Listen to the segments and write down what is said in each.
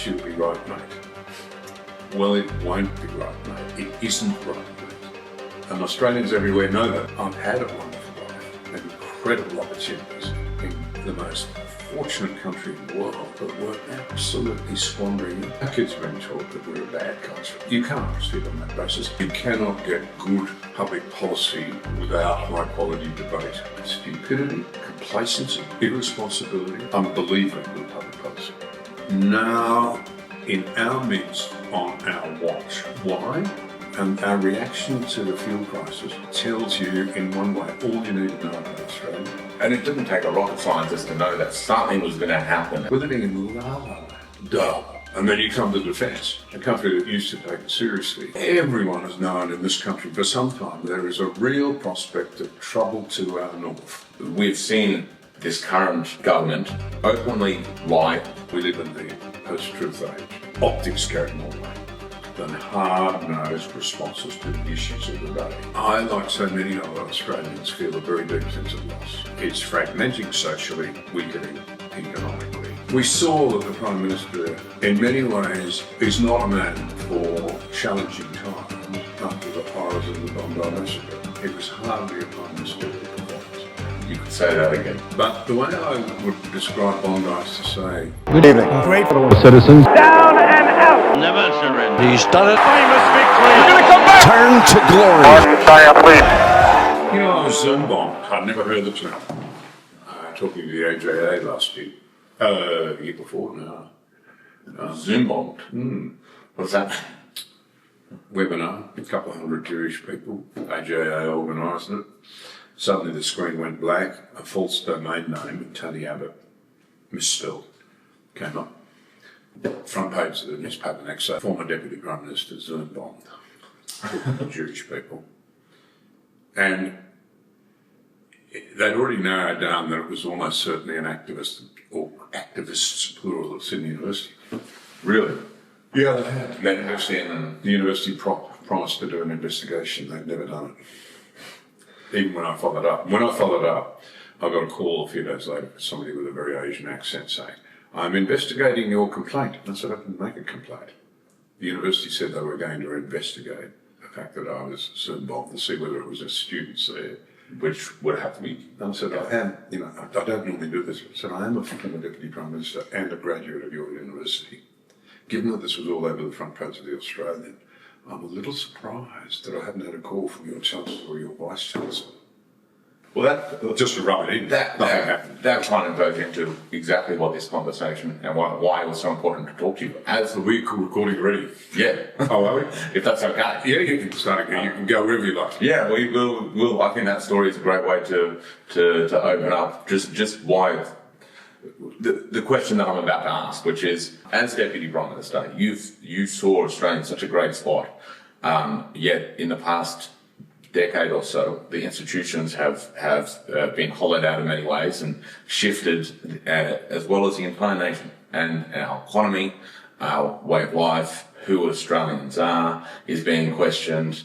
she'll be right, mate. Well, it won't be right, mate. It isn't right, mate. And Australians everywhere know that. I've had a wonderful life and incredible opportunities in the most fortunate country in the world, but we're absolutely squandering it. Our kids have been taught that we're a bad country. You can't proceed on that basis. You cannot get good public policy without high-quality debate. Stupidity, complacency, irresponsibility, unbelievably good public policy. Now, in our midst, on our watch. Why? And our reaction to the fuel crisis tells you in one way all you need to know about Australia. And it didn't take a rocket scientist to know that something was going to happen. We're living in la la land. Duh. And then you come to defence, a country that used to take it seriously. Everyone has known in this country for some time there is a real prospect of trouble to our north. We've seen this current government openly lie. We live in the post-truth age. Optics carry more weight than hard-nosed responses to the issues of the day. I, like so many other Australians, feel a very deep sense of loss. It's fragmenting socially, weakening economically. We saw that the Prime Minister, in many ways, is not a man for challenging times after the horrors of the Bondi Massacre. It was hardly a Prime Minister performance. You could say that again. But the way I would describe Bondi is to say, good evening. Great citizens. Down and out. Never surrender. He's done it. Famous victory. He's going to come back. Turn to glory. Fire, please. you know, I was Zoom bombed. I'd never heard the term. Talking to the AJA last year. Year before now. Zoom bombed. What's that? Webinar, a couple of hundred Jewish people, AJA organised it. Suddenly the screen went black, a false domain name, Tony Abbott, misspelled, came up. Front page of the newspaper next day, former Deputy Prime Minister Zoom bombed Jewish people. And they'd already narrowed down that it was almost certainly an activist, or activists plural at Sydney University. Really? Yeah, they had. Then the The university promised to do an investigation. They've never done it. Even when I followed up. When I followed up, I got a call a few days later from somebody with a very Asian accent saying, I'm investigating your complaint. I said, I didn't make a complaint. The university said they were going to investigate the fact that I was Zoom bombed to see whether it was a students there. which would have to be. And I said, I am, I don't normally do this. I said, I am a former Deputy Prime Minister and a graduate of your university. Given that this was all over the front page of the Australian, I'm a little surprised that I haven't had a call from your Chancellor or your Vice Chancellor. Well, that Just to rub it in. nothing happened. That kind of goes into exactly what this conversation and why it was so important to talk to you. As Are we recording already? yeah, Oh, are we? if that's okay. Yeah, you can start again. You can go wherever you like. Yeah, we will. I think that story is a great way to open up just why the question that I'm about to ask, which is, as Deputy Prime Minister, you saw Australia in such a great spot, yet in the past decade or so, the institutions have been hollowed out in many ways and shifted, as well as the entire nation and our economy, our way of life, who Australians are, is being questioned.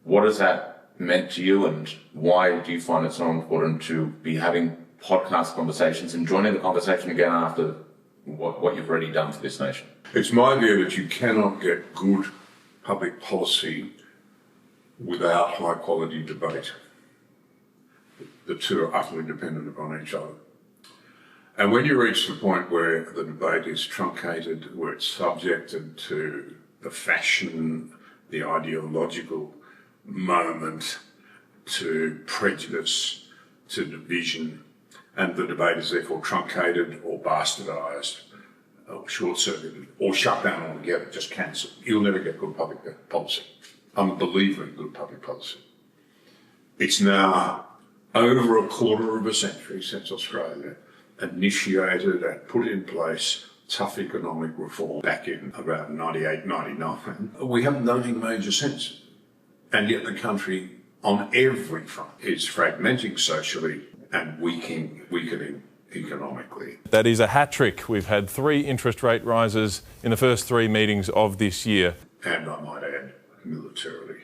What has that meant to you, and why do you find it so important to be having podcast conversations and joining the conversation again after what you've already done for this nation? It's my view that you cannot get good public policy without high quality debate. The two are utterly dependent upon each other. And when you reach the point where the debate is truncated, where it's subjected to the fashion, the ideological moment, to prejudice, to division, and the debate is therefore truncated or bastardised, or short-circuited, or shut down altogether, just cancelled, you'll never get good public policy. Unbelievably good public policy. It's now over a quarter of a century since Australia initiated and put in place tough economic reform back in about 98, 99. We haven't done anything major since. And yet the country on every front is fragmenting socially and weakening economically. That is a hat trick. We've had 3 interest rate rises in the first 3 meetings of this year. And I might add, militarily.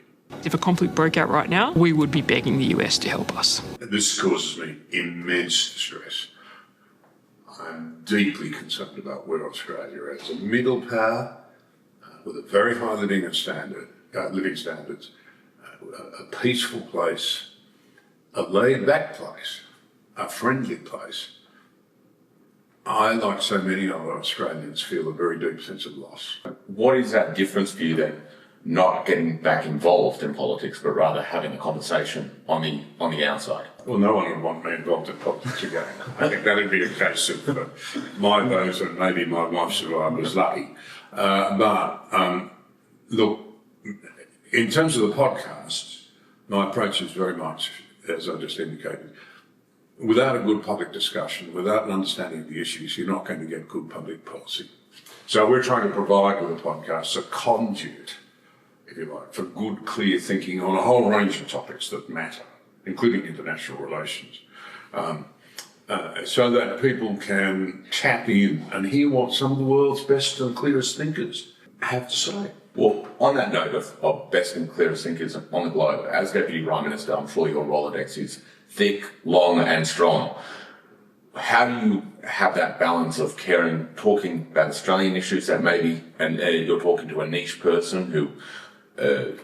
If a conflict broke out right now, we would be begging the US to help us. This causes me immense distress. I'm deeply concerned about where Australia is. A middle power with a very high living standards, a peaceful place, a laid-back place, a friendly place. I, like so many other Australians, feel a very deep sense of loss. What is that difference for you then? Not getting back involved in politics, but rather having a conversation on the outside. Well, no one would want me involved in politics again. I think that'd be a case of my vote and maybe my wife's if I was lucky. Look, in terms of the podcasts, my approach is very much, as I just indicated, without a good public discussion, without an understanding of the issues, you're not going to get good public policy. So we're trying to provide with the podcasts a conduit, if you like, for good, clear thinking on a whole range of topics that matter, including international relations, so that people can tap in and hear what some of the world's best and clearest thinkers have to say. Well, on that note of best and clearest thinkers on the globe, as Deputy Prime Minister, I'm sure your Rolodex is thick, long and strong. How do you have that balance of caring, talking about Australian issues that maybe, and you're talking to a niche person who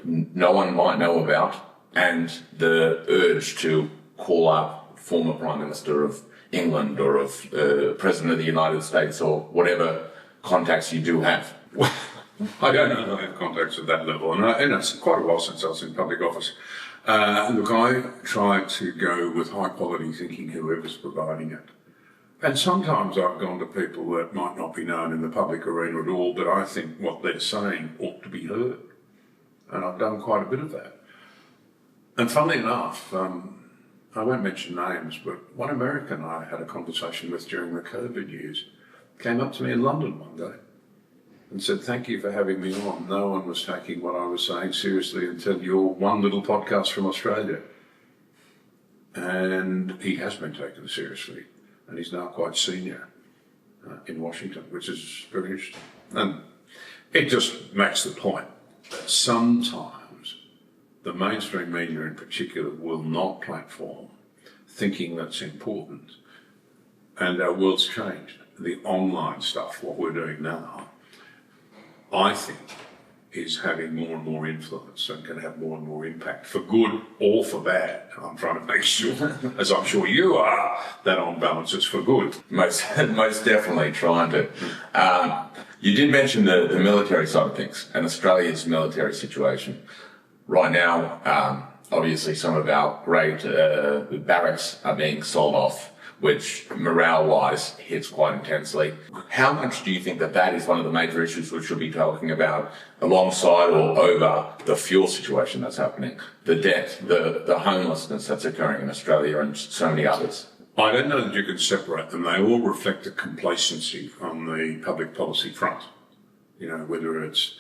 no one might know about, and the urge to call up former Prime Minister of England or of President of the United States or whatever contacts you do have? I don't know if I have contacts at that level, and it's quite a while since I was in public office. Look, I try to go with high quality thinking, whoever's providing it. And sometimes I've gone to people that might not be known in the public arena at all, but I think what they're saying ought to be heard. And I've done quite a bit of that. And funnily enough, I won't mention names, but one American I had a conversation with during the COVID years came up to me in London one day and said, "Thank you for having me on. No one was taking what I was saying seriously until your one little podcast from Australia." And he has been taken seriously, and he's now quite senior in Washington, which is very interesting. And it just makes the point that sometimes the mainstream media in particular will not platform thinking that's important. And our world's changed. The online stuff, what we're doing now, I think, is having more and more influence and can have more and more impact, for good or for bad. I'm trying to make sure, as I'm sure you are, that on balance is for good. Most definitely trying to. You did mention the military side of things and Australia's military situation. Right now, obviously some of our great barracks are being sold off, which morale-wise hits quite intensely. How much do you think that is one of the major issues we should be talking about alongside or over the fuel situation that's happening, the debt, the homelessness that's occurring in Australia and so many others? I don't know that you can separate them. They all reflect a complacency on the public policy front. You know, whether it's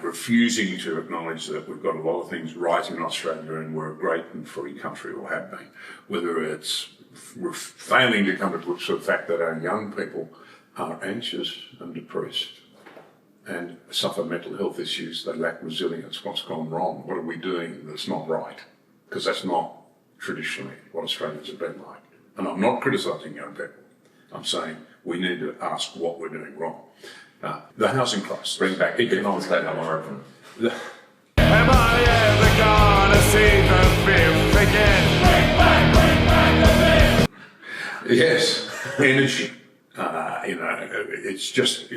refusing to acknowledge that we've got a lot of things right in Australia and we're a great and free country, or have been. Whether it's failing to come to grips with the fact that our young people are anxious and depressed and suffer mental health issues, they lack resilience. What's gone wrong? What are we doing that's not right? Because that's not traditionally what Australians have been like. And I'm not criticising young people. I'm saying we need to ask what we're doing wrong. The housing crisis. Bring back economic state of origin. Am I ever gonna see the fifth again? Bring back the fifth! Yes, energy. It's just,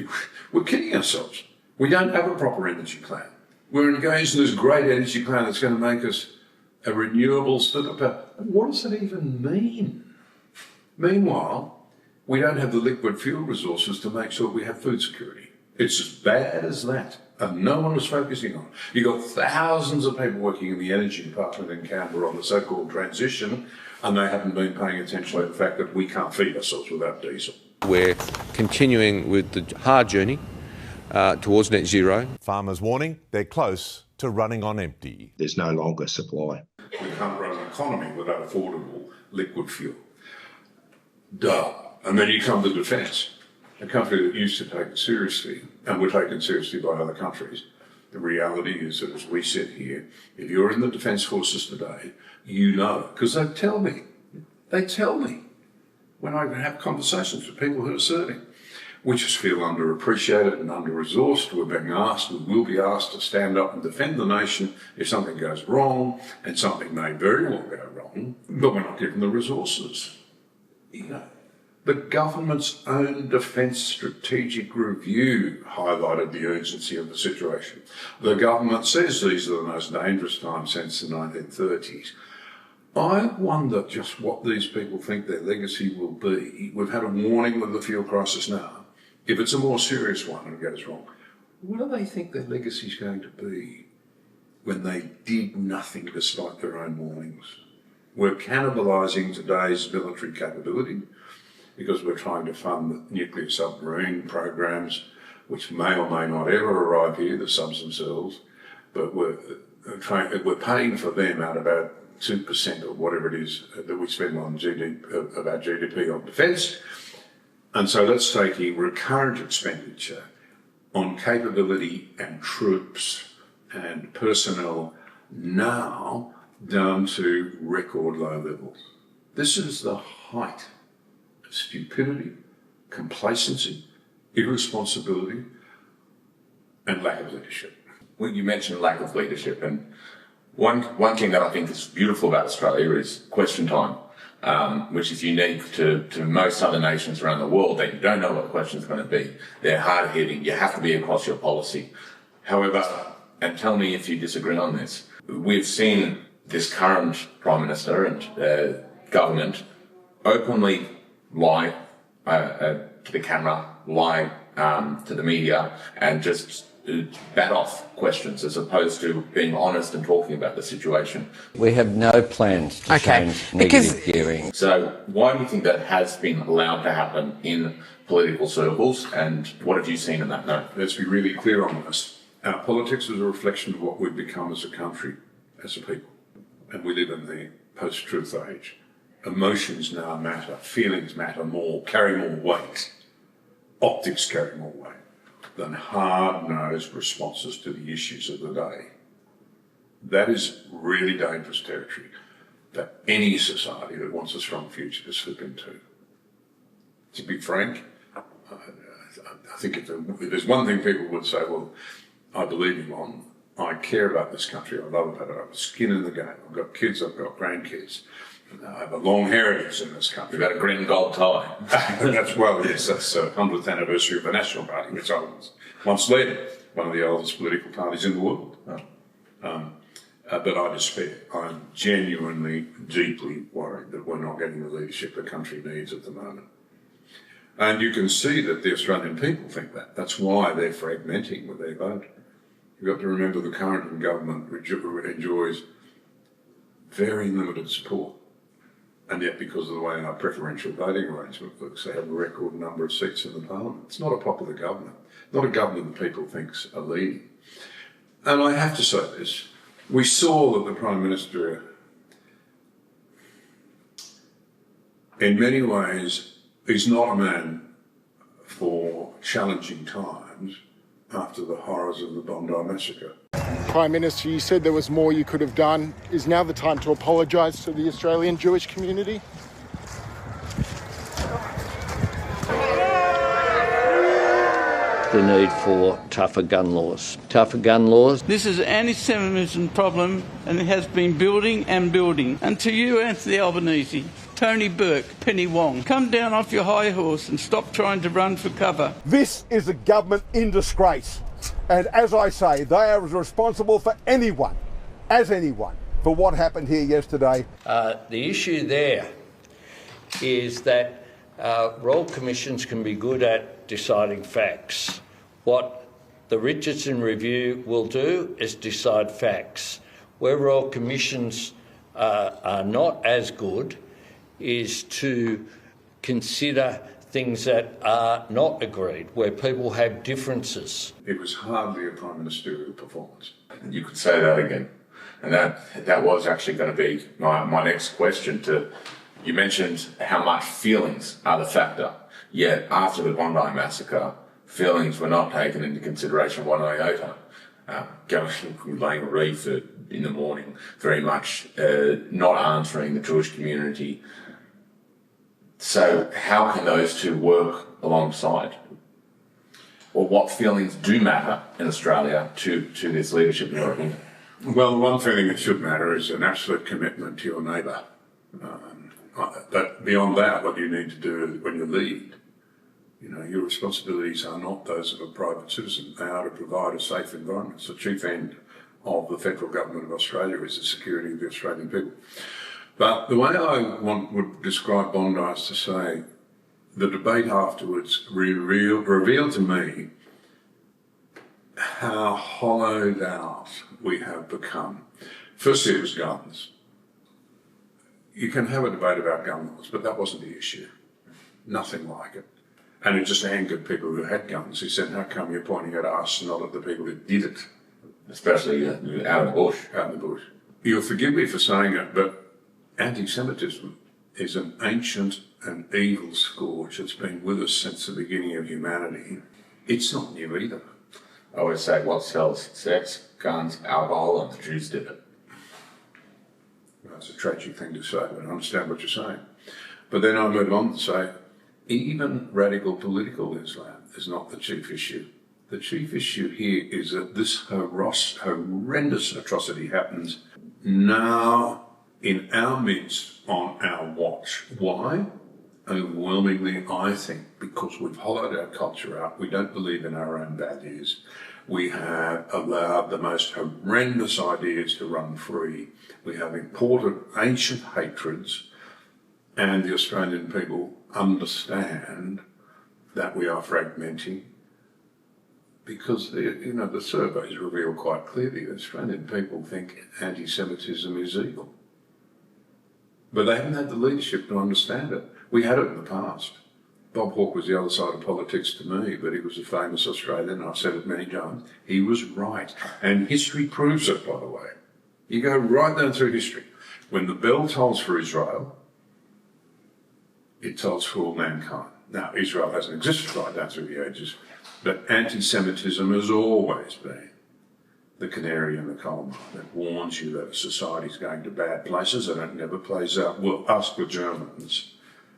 we're kidding ourselves. We don't have a proper energy plan. We're engaged in this great energy plan that's going to make us a renewable superpower. What does that even mean? Meanwhile, we don't have the liquid fuel resources to make sure we have food security. It's as bad as that, and no one was focusing on it. You've got thousands of people working in the energy department in Canberra on the so-called transition, and they haven't been paying attention to the fact that we can't feed ourselves without diesel. We're continuing with the hard journey towards net zero. Farmers warning they're close to running on empty. There's no longer supply. We can't run an economy without affordable liquid fuel. Duh. And then you come to defence, a country that used to take it seriously and were taken seriously by other countries. The reality is that as we sit here, if you're in the Defence Forces today, you know, because they tell me when I have conversations with people who are serving. We just feel underappreciated and under-resourced. We're being asked, we will be asked to stand up and defend the nation if something goes wrong, and something may very well go wrong, but we're not given the resources. You know, the government's own Defence Strategic Review highlighted the urgency of the situation. The government says these are the most dangerous times since the 1930s. I wonder just what these people think their legacy will be. We've had a warning with the fuel crisis now. If it's a more serious one and it goes wrong, what do they think their legacy is going to be when they did nothing despite their own warnings? We're cannibalising today's military capability because we're trying to fund nuclear submarine programs, which may or may not ever arrive here, the subs themselves, but we're paying for them at about 2% or whatever it is that we spend on GDP, of our GDP on defence. And so that's taking recurrent expenditure on capability and troops and personnel now down to record low levels. This is the height of stupidity, complacency, irresponsibility, and lack of leadership. Well, you mentioned lack of leadership, and one thing that I think is beautiful about Australia is question time. Which is unique to most other nations around the world, that you don't know what the question's going to be. They're hard-hitting. You have to be across your policy. However, and tell me if you disagree on this, we've seen this current Prime Minister and government openly lie to the camera, lie to the media, and just bat off questions as opposed to being honest and talking about the situation. We have no plans to change negative gearing. So why do you think that has been allowed to happen in political circles, and what have you seen in that note? Let's be really clear on this. Our politics is a reflection of what we've become as a country, as a people. And we live in the post-truth age. Emotions now matter, feelings matter more, carry more weight. Optics carry more weight than hard-nosed responses to the issues of the day. That is really dangerous territory that any society that wants a strong future to slip into. To be frank, I think if there's one thing people would say, well, I believe him on, I care about this country, I love it, I have skin in the game, I've got kids, I've got grandkids, I have a long heritage in this country. You've got a green and gold tie. That's, well, yes, that's the 100th anniversary of the National Party, which I once led, one of the oldest political parties in the world. But I despair. I'm genuinely, deeply worried that we're not getting the leadership the country needs at the moment. And you can see that the Australian people think that. That's why they're fragmenting with their vote. You've got to remember the current government enjoys very limited support. And yet, because of the way our preferential voting arrangement works, they have a record number of seats in the parliament. It's not a popular government, not a government that people think are leading. And I have to say this, we saw that the Prime Minister, in many ways, is not a man for challenging times after the horrors of the Bondi Massacre. Prime Minister, you said there was more you could have done. Is now the time to apologise to the Australian Jewish community? The need for tougher gun laws. Tougher gun laws. This is an anti-Semitism problem, and it has been building and building. And to you, Anthony Albanese, Tony Burke, Penny Wong, come down off your high horse and stop trying to run for cover. This is a government in disgrace. And as I say, they are responsible for anyone, for what happened here yesterday. The issue there is that royal commissions can be good at deciding facts. What the Richardson Review will do is decide facts. Where royal commissions are not as good is to consider things that are not agreed, where people have differences. It was hardly a Prime Ministerial performance. You could say that again. And that was actually going to be my next question. You mentioned how much feelings are the factor, yet after the Bondi Massacre, feelings were not taken into consideration one iota. Laying a wreath in the morning, very much not answering the Jewish community. So how can those two work alongside? Or what feelings do matter in Australia to this leadership in your opinion? Well, the one feeling that should matter is an absolute commitment to your neighbour. But beyond that, what you need to do when you lead, your responsibilities are not those of a private citizen. They are to provide a safe environment. It's the chief end of the federal government of Australia is the security of the Australian people. But the way I would describe Bondi is to say the debate afterwards revealed to me how hollowed out we have become. Firstly, it was guns. You can have a debate about gun laws, but that wasn't the issue. Nothing like it. And it just angered people who had guns. He said, how come you're pointing at us, not at the people who did it? Especially out in the bush. Out in the bush. You'll forgive me for saying it, but anti-Semitism is an ancient and evil scourge that's been with us since the beginning of humanity. It's not new either. I always say what sells sex, guns, alcohol, and the Jews did it. That's a tragic thing to say, but I understand what you're saying. But then I move on to say, even radical political Islam is not the chief issue. The chief issue here is that this horrendous atrocity happens now in our midst on our watch. Why? Overwhelmingly, I think, because we've hollowed our culture out. We don't believe in our own values. We have allowed the most horrendous ideas to run free. We have imported ancient hatreds, and the Australian people understand that we are fragmenting because the surveys reveal quite clearly that Australian people think anti-Semitism is evil. But they haven't had the leadership to understand it. We had it in the past. Bob Hawke was the other side of politics to me, but he was a famous Australian, I've said it many times. He was right. And history proves it, by the way. You go right down through history. When the bell tolls for Israel, it tolls for all mankind. Now, Israel hasn't existed right down through the ages, but anti-Semitism has always been the canary in the coal mine that warns you that a society's going to bad places and it never plays out. Well, ask the Germans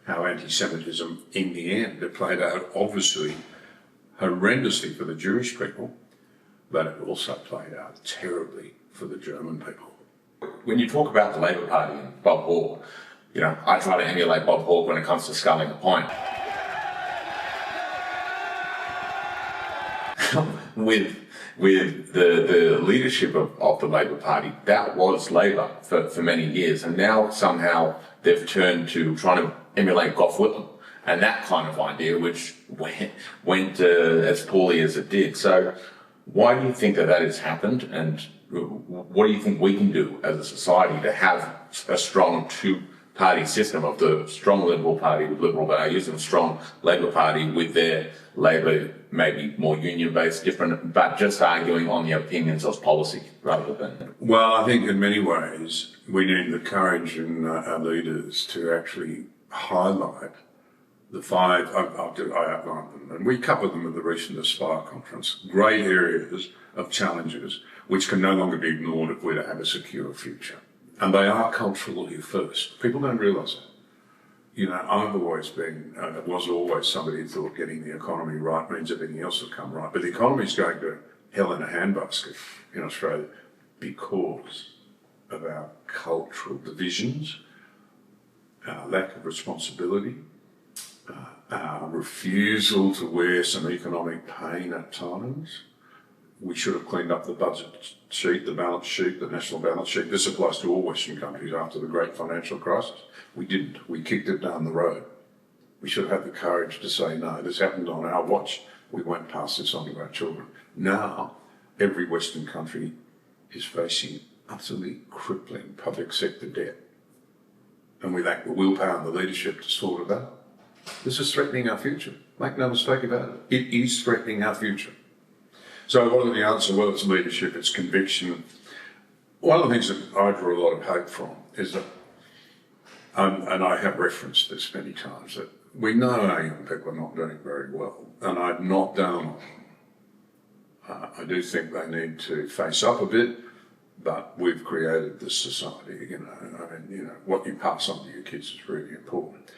how anti-Semitism, in the end, it played out obviously horrendously for the Jewish people, but it also played out terribly for the German people. When you talk about the Labor Party and Bob Hawke, I try to emulate Bob Hawke when it comes to sculling a point. with the leadership of the Labor Party, that was Labor for many years, and now somehow they've turned to trying to emulate Gough Whitlam and that kind of idea, which went as poorly as it did. So why do you think that has happened, and what do you think we can do as a society to have a strong two-party system of the strong Liberal Party with liberal values and a strong Labor Party with their Labor maybe more union-based, different, but just arguing on the opinions of policy rather than... Well, I think in many ways we need the courage in our leaders to actually highlight the five, I outlined them, and we covered them at the recent Aspire conference, great areas of challenges which can no longer be ignored if we're to have a secure future. And they are culturally first. People don't realise that. I've always been, was always somebody who thought getting the economy right means everything else will come right. But the economy's going to hell in a handbasket in Australia because of our cultural divisions, our lack of responsibility, our refusal to wear some economic pain at times. We should have cleaned up the budget sheet, the balance sheet, the national balance sheet. This applies to all Western countries after the great financial crisis. We didn't. We kicked it down the road. We should have had the courage to say, no, this happened on our watch. We won't pass this on to our children. Now, every Western country is facing utterly crippling public sector debt. And we lack the willpower and the leadership to sort it out. This is threatening our future. Make no mistake about it. It is threatening our future. So what are the answer? Well, it's leadership, it's conviction. One of the things that I draw a lot of hope from is that, and I have referenced this many times, that we know our young people are not doing very well, and I'm not down on them. I do think they need to face up a bit, but we've created this society, what you pass on to your kids is really important.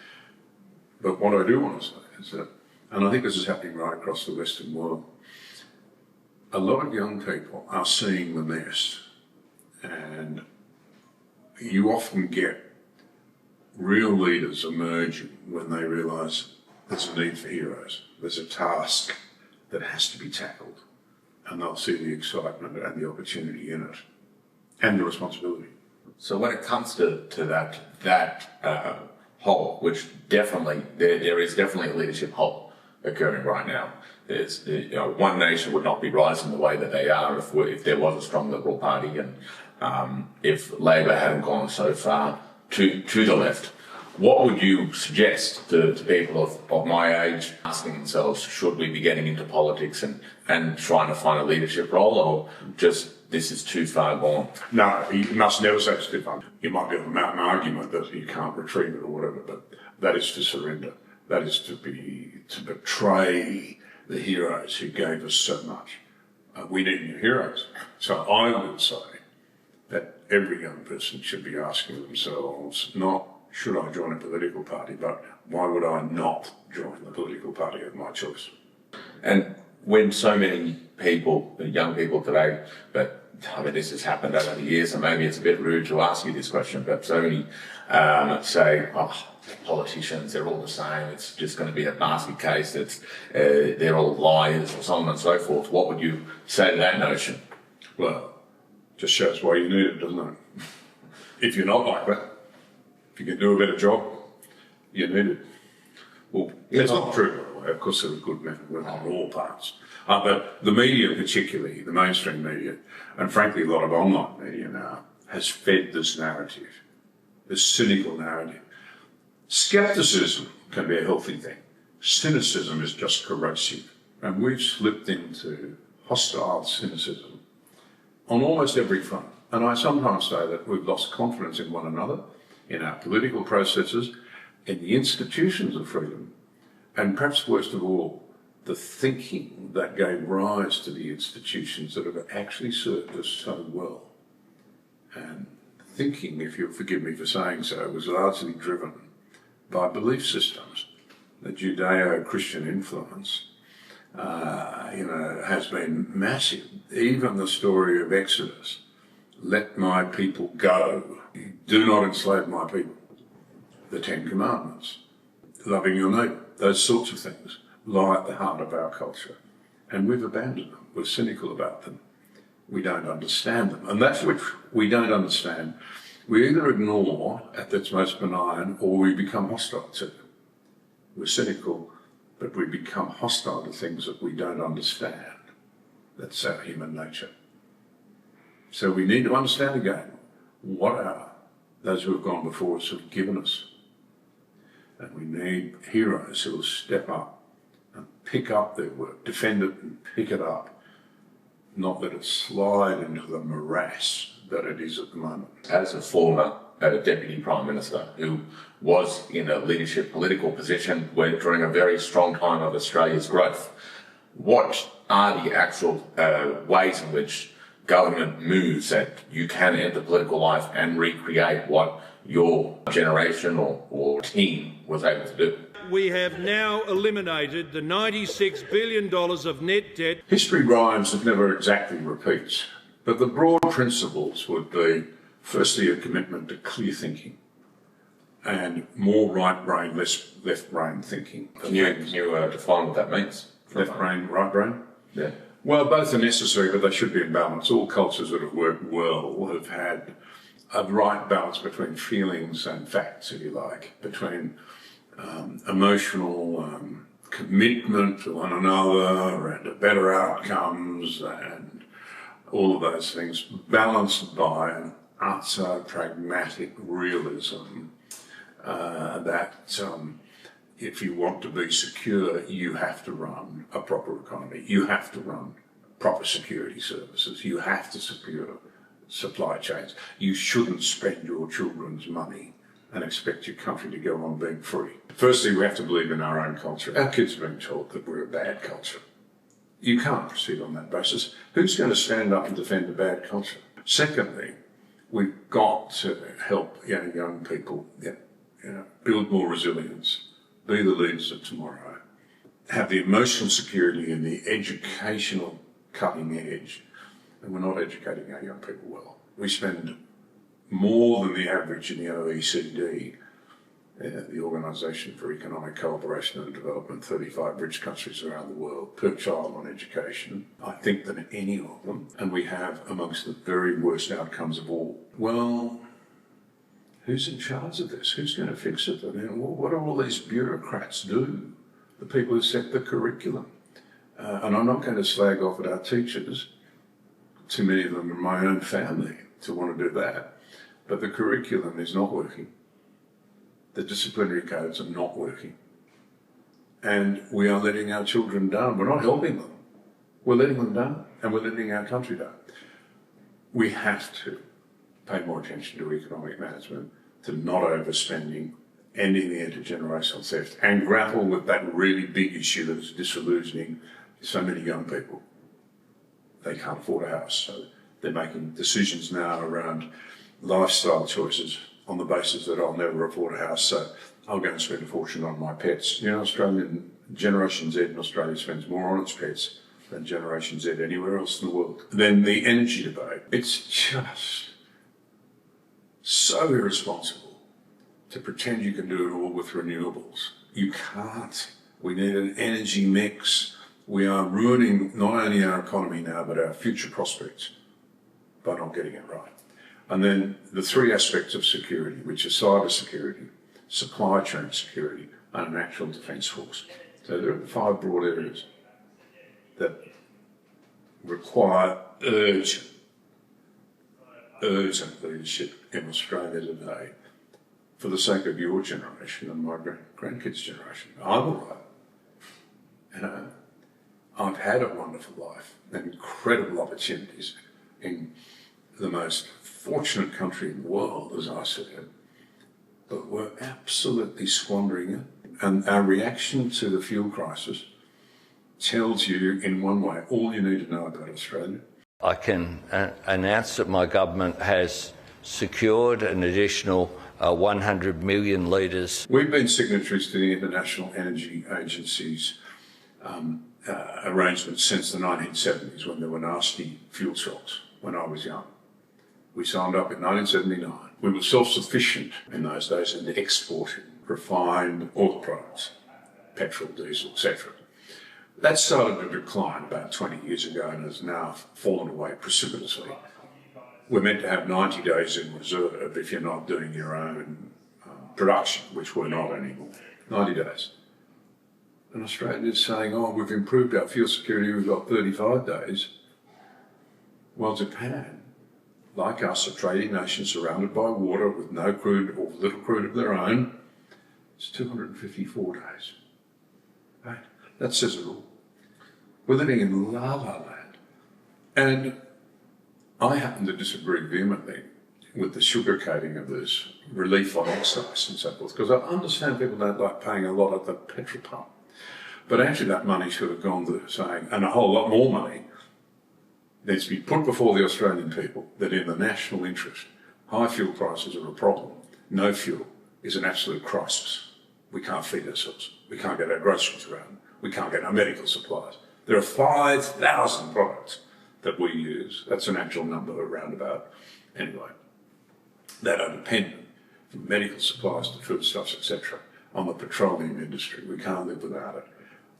But what I do want to say is that, and I think this is happening right across the Western world, a lot of young people are seeing the mess, and you often get real leaders emerging when they realise there's a need for heroes. There's a task that has to be tackled, and they'll see the excitement and the opportunity in it, and the responsibility. So when it comes to that hole, which definitely there is definitely a leadership hole occurring right now. There's one nation would not be rising the way that they are if there was a strong Liberal Party, and if Labor hadn't gone so far to the left. What would you suggest to people of my age asking themselves, should we be getting into politics and trying to find a leadership role, or just this is too far gone? No, you must never say it's too far. You might be able to mount an argument that you can't retrieve it or whatever, but that is to surrender. That is to betray the heroes who gave us so much. We need new heroes. So I would say that every young person should be asking themselves, not should I join a political party, but why would I not join the political party of my choice? And when so many people, young people today, but I mean, this has happened over the years, and maybe it's a bit rude to ask you this question, but so many say, oh, politicians, they're all the same, it's just going to be a basket case, they're all liars, or so on and so forth. What would you say to that notion? Well, just shows why you need it, doesn't it? If you're not like that, if you can do a better job, you need it. Well, it's not true, by the way. Of course, there are good men and women on all parts. But the media, particularly, the mainstream media, and frankly, a lot of online media now, has fed this narrative, this cynical narrative. Skepticism can be a healthy thing. Cynicism is just corrosive. And we've slipped into hostile cynicism on almost every front. And I sometimes say that we've lost confidence in one another, in our political processes, in the institutions of freedom, and perhaps worst of all, the thinking that gave rise to the institutions that have actually served us so well. And thinking, if you'll forgive me for saying so, was largely driven by belief systems. The Judeo-Christian influence, has been massive. Even the story of Exodus, let my people go, do not enslave my people. The Ten Commandments, loving your neighbour, those sorts of things lie at the heart of our culture. And we've abandoned them. We're cynical about them. We don't understand them. And that's which we don't understand. We either ignore at its most benign, or we become hostile to them. We're cynical, but we become hostile to things that we don't understand. That's our human nature. So we need to understand again what are those who have gone before us have given us. And we need heroes who will step up and pick up their work, defend it and pick it up, not let it slide into the morass that it is at the moment. As a former Deputy Prime Minister who was in a leadership political position during a very strong time of Australia's growth, what are the actual ways in which government moves that you can enter political life and recreate what your generation or team was able to do? We have now eliminated the $96 billion of net debt. History rhymes and never exactly repeats, but the broad principles would be, firstly, a commitment to clear thinking and more right brain, less left brain thinking. Can you define what that means? Left brain, right brain? Yeah. Well, both are necessary, but they should be in balance. All cultures that have worked well have had a right balance between feelings and facts, if you like, between emotional commitment to one another and better outcomes and all of those things, balanced by an utter pragmatic realism that if you want to be secure, you have to run a proper economy. You have to run proper security services. You have to secure supply chains. You shouldn't spend your children's money and expect your country to go on being free. Firstly, we have to believe in our own culture. Our kids are being told that we're a bad culture. You can't proceed on that basis. Who's going to stand up and defend a bad culture? Secondly, we've got to help young people build more resilience, be the leaders of tomorrow, have the emotional security and the educational cutting edge, and we're not educating our young people well. We spend more than the average in the OECD, the Organisation for Economic Cooperation and Development, 35 rich countries around the world, per child on education, I think, than any of them. And we have amongst the very worst outcomes of all. Well, who's in charge of this? Who's going to fix it? I mean, what do all these bureaucrats do? The people who set the curriculum. And I'm not going to slag off at our teachers, too many of them in my own family, to want to do that. But the curriculum is not working. The disciplinary codes are not working. And we are letting our children down. We're not helping them. We're letting them down, and we're letting our country down. We have to pay more attention to economic management, to not overspending, ending the intergenerational theft, and grapple with that really big issue that is disillusioning so many young people. They can't afford a house, so they're making decisions now around lifestyle choices on the basis that I'll never afford a house, so I'll go and spend a fortune on my pets. You know, Generation Z in Australia spends more on its pets than Generation Z anywhere else in the world. Then the energy debate, it's just so irresponsible to pretend you can do it all with renewables. You can't. We need an energy mix. We are ruining not only our economy now, but our future prospects by not getting it right. And then the three aspects of security, which are cyber security, supply chain security, and an actual defence force. So there are the 5 broad areas that require urgent leadership in Australia today for the sake of your generation and my grandkids' generation. I'm all right. You know, I've had a wonderful life and incredible opportunities in the most fortunate country in the world, as I see it, but we're absolutely squandering it. And our reaction to the fuel crisis tells you in one way all you need to know about Australia. I can announce that my government has secured an additional 100 million litres. We've been signatories to the International Energy Agency's arrangements since the 1970s, when there were nasty fuel shocks, when I was young. We signed up in 1979. We were self-sufficient in those days in exporting refined oil products, petrol, diesel, etc. That started to decline about 20 years ago and has now fallen away precipitously. We're meant to have 90 days in reserve if you're not doing your own production, which we're not anymore. 90 days. And Australia is saying, oh, we've improved our fuel security, we've got 35 days. Well, Japan, like us, a trading nation surrounded by water with no crude or little crude of their own, it's 254 days. Right? That says it all. We're living in la la land. And I happen to disagree vehemently with the sugarcoating of this relief on excise and so forth, because I understand people don't like paying a lot at the petrol pump. But actually that money should have gone to saying, and a whole lot more money needs to be put before the Australian people, that in the national interest, high fuel prices are a problem. No fuel is an absolute crisis. We can't feed ourselves. We can't get our groceries around. We can't get our medical supplies. There are 5,000 products that we use. That's an actual number around about. Anyway, that are dependent, from medical supplies to foodstuffs, etc., on the petroleum industry. We can't live without it.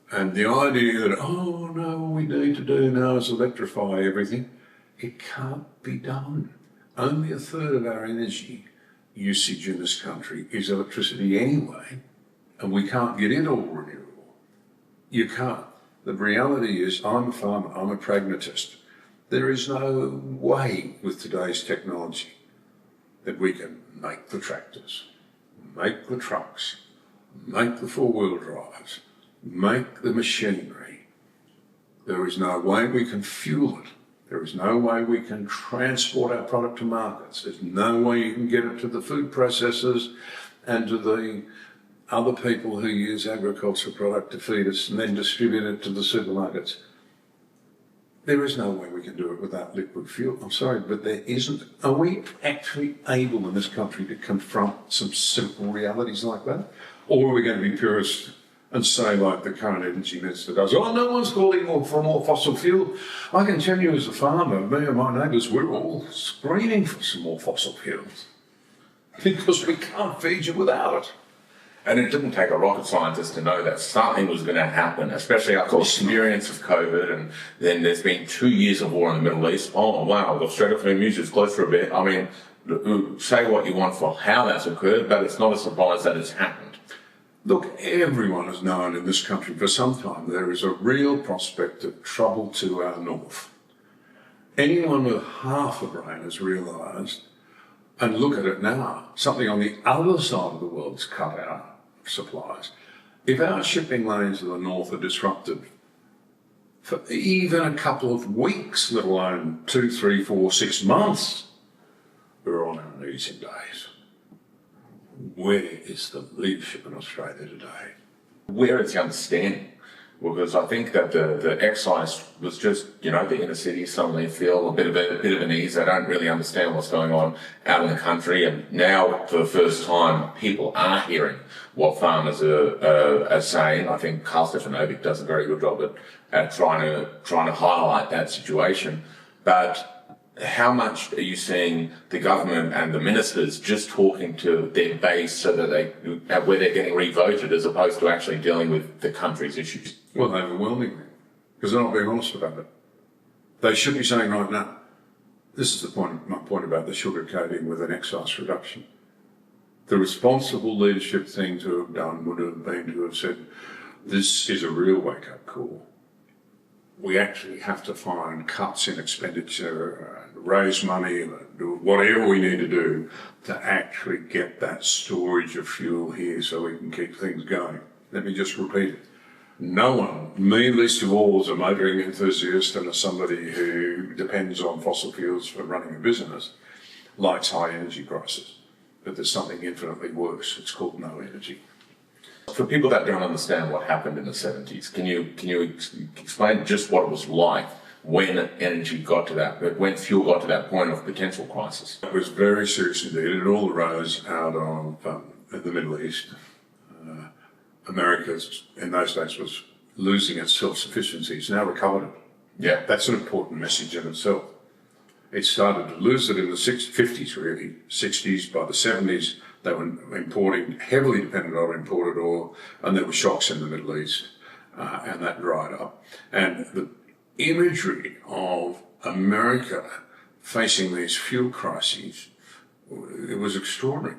And the idea that, oh no, what we need to do now is electrify everything, it can't be done. Only a third of our energy usage in this country is electricity anyway, and we can't get it all renewable. You can't. The reality is, I'm a farmer, I'm a pragmatist. There is no way with today's technology that we can make the tractors, make the trucks, make the four-wheel drives, make the machinery. There is no way we can fuel it. There is no way we can transport our product to markets. There's no way you can get it to the food processors and to the other people who use agricultural product to feed us and then distribute it to the supermarkets. There is no way we can do it without liquid fuel. I'm sorry, but there isn't. Are we actually able in this country to confront some simple realities like that? Or are we going to be purists and say, like the current energy minister does, oh, no one's calling for more fossil fuel. I can tell you as a farmer, me and my neighbours, we're all screaming for some more fossil fuels because we can't feed you without it. And it didn't take a rocket scientist to know that something was going to happen, especially after the experience of COVID, and then there's been 2 years of war in the Middle East. Oh, wow, the Strait of Hormuz is closed for a bit. I mean, say what you want for how that's occurred, but it's not a surprise that it's happened. Look, everyone has known in this country for some time there is a real prospect of trouble to our north. Anyone with half a brain has realised, and look at it now, something on the other side of the world's cut out supplies. If our shipping lanes in the north are disrupted for even a couple of weeks, let alone 2, 3, 4, 6 months, we're on our knees in days. Where is the leadership in Australia today? Where is the understanding? Because I think that the excise was just, you know, the inner city suddenly feel a bit of an ease. They don't really understand what's going on out in the country. And now, for the first time, people are hearing what farmers are saying. I think Carl Stefanovic does a very good job at trying to highlight that situation. But how much are you seeing the government and the ministers just talking to their base so that where they're getting re-voted as opposed to actually dealing with the country's issues? Well, overwhelmingly, because they're not being honest about it. They should be saying right now, this is my point about the sugarcoating with an excise reduction. The responsible leadership thing to have done would have been to have said, this is a real wake-up call. We actually have to find cuts in expenditure, raise money, do whatever we need to do to actually get that storage of fuel here so we can keep things going. Let me just repeat it. No one, me least of all as a motoring enthusiast and as somebody who depends on fossil fuels for running a business, likes high energy prices. But there's something infinitely worse. It's called no energy. For people that don't understand what happened in the 70s, can you explain just what it was like when energy got to that, when fuel got to that point of potential crisis? It was very serious indeed. It all arose out of the Middle East. America, in those days, was losing its self-sufficiency. It's now recovered it. Yeah. That's an important message in itself. It started to lose it in the 50s, really, 60s. By the 70s, they were importing, heavily dependent on imported oil, and there were shocks in the Middle East, and that dried up. And the imagery of America facing these fuel crises, it was extraordinary.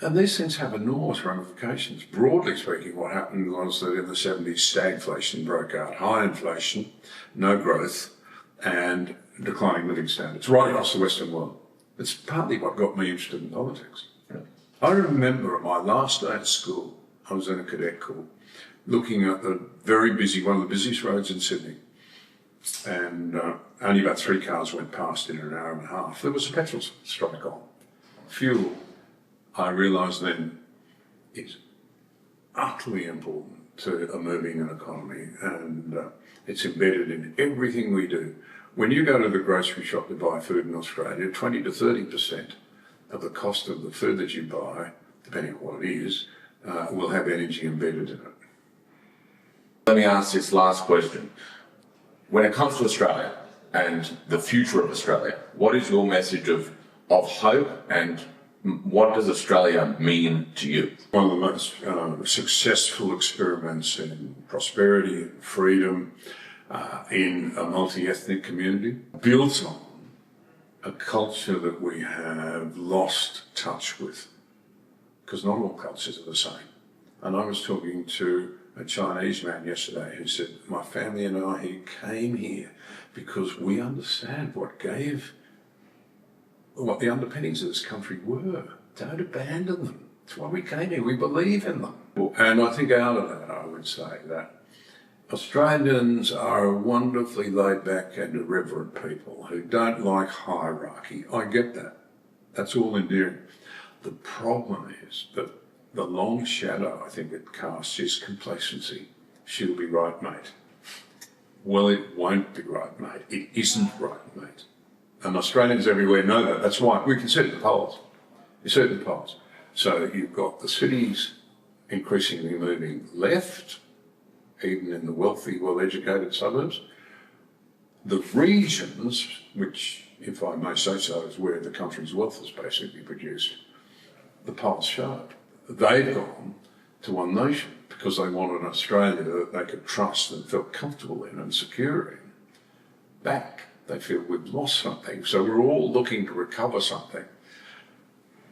And these things have enormous ramifications. Broadly speaking, what happened was that in the 70s, stagflation broke out. High inflation, no growth, and declining living standards right across the Western world. It's partly what got me interested in politics. I remember at my last day at school, I was in a cadet corps, looking at the very busy, one of the busiest roads in Sydney. And only about 3 cars went past in an hour and a half. There was a petrol strike on. Fuel, I realised then, is utterly important to a moving economy, and it's embedded in everything we do. When you go to the grocery shop to buy food in Australia, 20 to 30% of the cost of the food that you buy, depending on what it is, will have energy embedded in it. Let me ask this last question. When it comes to Australia and the future of Australia, what is your message of hope, and what does Australia mean to you? One of the most successful experiments in prosperity and freedom in a multi-ethnic community, built on a culture that we have lost touch with, because not all cultures are the same. And I was talking to a Chinese man yesterday who said, my family and I came here because we understand what the underpinnings of this country were. Don't abandon them. That's why we came here. We believe in them. And I think out of that, I would say that Australians are a wonderfully laid-back and irreverent people who don't like hierarchy. I get that. That's all endearing. The problem is that the long shadow I think it casts is complacency. She'll be right, mate. Well, it won't be right, mate. It isn't right, mate. And Australians everywhere know that. That's why we can see it in the polls. You see it in the polls. So you've got the cities increasingly moving left, even in the wealthy, well-educated suburbs. The regions, which, if I may say so, is where the country's wealth is basically produced, the polls showed they've gone to One Nation because they want an Australia that they could trust and felt comfortable in and secure in. Back, they feel we've lost something, so we're all looking to recover something.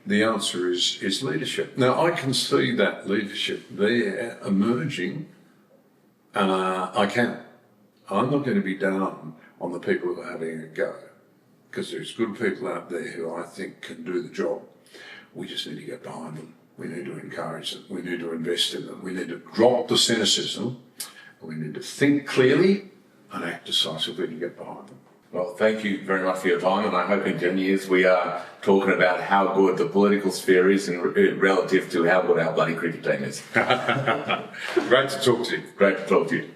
The answer is leadership. Now, I can see that leadership there emerging. I can. I'm not going to be down on the people who are having a go, because there's good people out there who I think can do the job. We just need to get behind them. We need to encourage them. We need to invest in them. We need to drop the cynicism. We need to think clearly and act decisively to get behind them. Well, thank you very much for your time, and I hope in 10 years we are talking about how good the political sphere is relative to how good our bloody cricket team is. Great to talk to you. Great to talk to you.